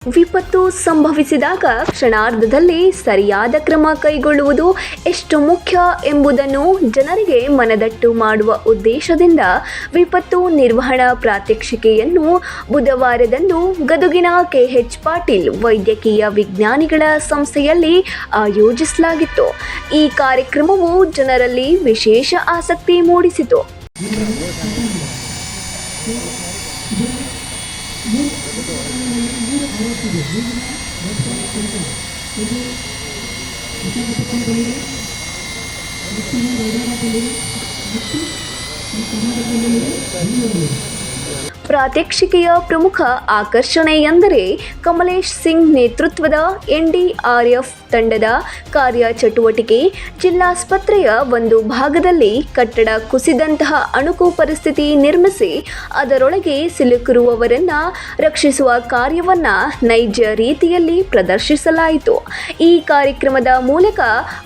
ವಿಪತ್ತು ಸಂಭವಿಸಿದಾಗ ಕ್ಷಣಾರ್ಧದಲ್ಲಿ ಸರಿಯಾದ ಕ್ರಮ ಕೈಗೊಳ್ಳುವುದು ಎಷ್ಟು ಮುಖ್ಯ ಎಂಬುದನ್ನು ಜನರಿಗೆ ಮನದಟ್ಟು ಮಾಡುವ ಉದ್ದೇಶದಿಂದ ವಿಪತ್ತು ನಿರ್ವಹಣಾ ಪ್ರಾತ್ಯಕ್ಷಿಕೆಯನ್ನು ಬುಧವಾರದಂದು ಗದುಗಿನ ಕೆಎಚ್ ಪಾಟೀಲ್ ವೈದ್ಯಕೀಯ ವಿಜ್ಞಾನಿಗಳ ಸಂಸ್ಥೆಯಲ್ಲಿ ಆಯೋಜಿಸಲಾಗಿತ್ತು. ಈ ಕಾರ್ಯಕ್ರಮವು ಜನರಲ್ಲಿ ವಿಶೇಷ ಆಸಕ್ತಿ ಮೂಡಿಸಿತು. ಪ್ರಾತ್ಯಕ್ಷಿಕೆಯ ಪ್ರಮುಖ ಆಕರ್ಷಣೆ ಎಂದರೆ ಕಮಲೇಶ್ ಸಿಂಗ್ ನೇತೃತ್ವದ ಎನ್ಡಿಆರ್ಎಫ್ ತಂಡದ ಕಾರ್ಯಚಟುವಟಿಕೆ. ಜಿಲ್ಲಾಸ್ಪತ್ರೆಯ ಒಂದು ಭಾಗದಲ್ಲಿ ಕಟ್ಟಡ ಕುಸಿದಂತಹ ಅಣುಕು ಪರಿಸ್ಥಿತಿ ನಿರ್ಮಿಸಿ ಅದರೊಳಗೆ ಸಿಲುಕಿರುವವರನ್ನ ರಕ್ಷಿಸುವ ಕಾರ್ಯವನ್ನ ನೈಜ ರೀತಿಯಲ್ಲಿ ಪ್ರದರ್ಶಿಸಲಾಯಿತು. ಈ ಕಾರ್ಯಕ್ರಮದ ಮೂಲಕ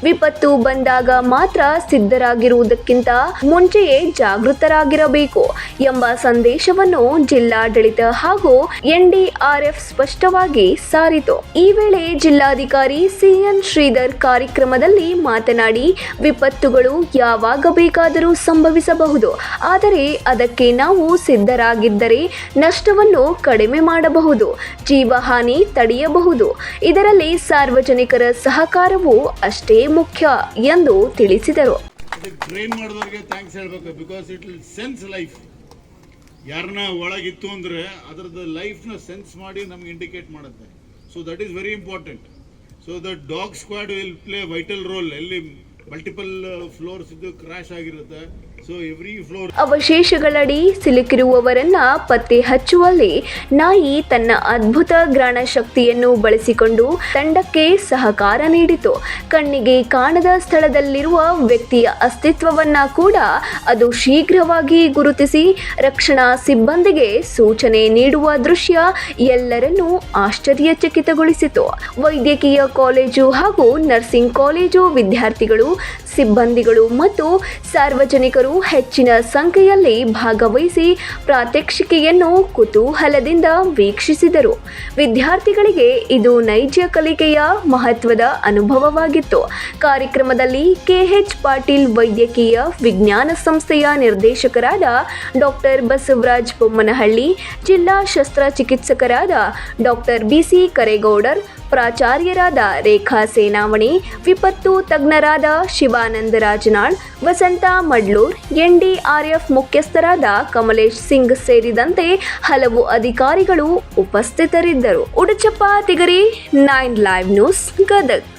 ವಿಪತ್ತು ಬಂದಾಗ ಮಾತ್ರ ಸಿದ್ಧರಾಗಿರುವುದಕ್ಕಿಂತ ಮುಂಚೆಯೇ ಜಾಗೃತರಾಗಿರಬೇಕು ಎಂಬ ಸಂದೇಶವನ್ನು ಜಿಲ್ಲಾಡಳಿತ ಹಾಗೂ ಎನ್ಡಿಆರ್ಎಫ್ ಸ್ಪಷ್ಟವಾಗಿ ಸಾರಿತು. ಈ ವೇಳೆ ಜಿಲ್ಲಾಧಿಕಾರಿ ಸಿಎನ್ ಶ್ರೀಧರ್ ಕಾರ್ಯಕ್ರಮದಲ್ಲಿ ಮಾತನಾಡಿ, ವಿಪತ್ತುಗಳು ಯಾವಾಗ ಬೇಕಾದರೂ ಸಂಭವಿಸಬಹುದು, ಆದರೆ ಅದಕ್ಕೆ ನಾವು ಸಿದ್ಧರಾಗಿದ್ದರೆ ನಷ್ಟವನ್ನು ಕಡಿಮೆ ಮಾಡಬಹುದು, ಜೀವಹಾನಿ ತಡೆಯಬಹುದು. ಇದರಲ್ಲಿ ಸಾರ್ವಜನಿಕರ ಸಹಕಾರವು ಅಷ್ಟೇ ಮುಖ್ಯ ಎಂದು ತಿಳಿಸಿದರು. ಯಾರನ್ನ ಒಳಗಿತ್ತು ಅಂದರೆ ಅದರದ್ದು ಲೈಫ್ನ ಸೆನ್ಸ್ ಮಾಡಿ ನಮ್ಗೆ ಇಂಡಿಕೇಟ್ ಮಾಡುತ್ತೆ. So that is very important. So the dog squad will play vital role. ಎಲ್ಲಿ ಮಲ್ಟಿಪಲ್ ಫ್ಲೋರ್ಸ್ ಇದು ಕ್ರ್ಯಾಶ್ ಆಗಿರುತ್ತೆ. ಸೊ ಎವ್ರಿ ಫ್ಲೋರ್ ಅವಶೇಷಗಳಡಿ ಸಿಲುಕಿರುವವರನ್ನ ಪತ್ತೆ ಹಚ್ಚುವಲ್ಲಿ ನಾಯಿ ತನ್ನ ಅದ್ಭುತ ಗ್ರಹಣ ಶಕ್ತಿಯನ್ನು ಬಳಸಿಕೊಂಡು ತಂಡಕ್ಕೆ ಸಹಕಾರ ನೀಡಿತು. ಕಣ್ಣಿಗೆ ಕಾಣದ ಸ್ಥಳದಲ್ಲಿರುವ ವ್ಯಕ್ತಿಯ ಅಸ್ತಿತ್ವವನ್ನ ಕೂಡ ಅದು ಶೀಘ್ರವಾಗಿ ಗುರುತಿಸಿ ರಕ್ಷಣಾ ಸಿಬ್ಬಂದಿಗೆ ಸೂಚನೆ ನೀಡುವ ದೃಶ್ಯ ಎಲ್ಲರನ್ನೂ ಆಶ್ಚರ್ಯಚಕಿತಗೊಳಿಸಿತು. ವೈದ್ಯಕೀಯ ಕಾಲೇಜು ಹಾಗೂ ನರ್ಸಿಂಗ್ ಕಾಲೇಜು ವಿದ್ಯಾರ್ಥಿಗಳು, ಸಿಬ್ಬಂದಿಗಳು ಮತ್ತು ಸಾರ್ವಜನಿಕರು ಹೆಚ್ಚಿನ ಸಂಖ್ಯೆಯಲ್ಲಿ ಭಾಗವಹಿಸಿ ಪ್ರಾತ್ಯಕ್ಷಿಕೆಯನ್ನು ಕುತೂಹಲದಿಂದ ವೀಕ್ಷಿಸಿದರು. ವಿದ್ಯಾರ್ಥಿಗಳಿಗೆ ಇದು ನೈಜ ಕಲಿಕೆಯ ಮಹತ್ವದ ಅನುಭವವಾಗಿತ್ತು. ಕಾರ್ಯಕ್ರಮದಲ್ಲಿ ಕೆಎಚ್ ಪಾಟೀಲ್ ವೈದ್ಯಕೀಯ ವಿಜ್ಞಾನ ಸಂಸ್ಥೆಯ ನಿರ್ದೇಶಕರಾದ ಡಾಕ್ಟರ್ ಬಸವರಾಜ್ ಬೊಮ್ಮನಹಳ್ಳಿ, ಜಿಲ್ಲಾ ಶಸ್ತ್ರಚಿಕಿತ್ಸಕರಾದ ಡಾಕ್ಟರ್ ಬಿಸಿ ಕರೇಗೌಡರ್, ಪ್ರಾಚಾರ್ಯರಾದ ರೇಖಾ ಸೇನಾವಣಿ, ವಿಪತ್ತು ತಜ್ಞರಾದ ಶಿವಾನಂದ ರಾಜನಾಳ್, ವಸಂತ ಮಡ್ಲೂರ್, ಎನ್ಡಿಆರ್ಎಫ್ ಮುಖ್ಯಸ್ಥರಾದ ಕಮಲೇಶ್ ಸಿಂಗ್ ಸೇರಿದಂತೆ ಹಲವು ಅಧಿಕಾರಿಗಳು ಉಪಸ್ಥಿತರಿದ್ದರು. Uduchappa Tigari, 9 live news, Gadag.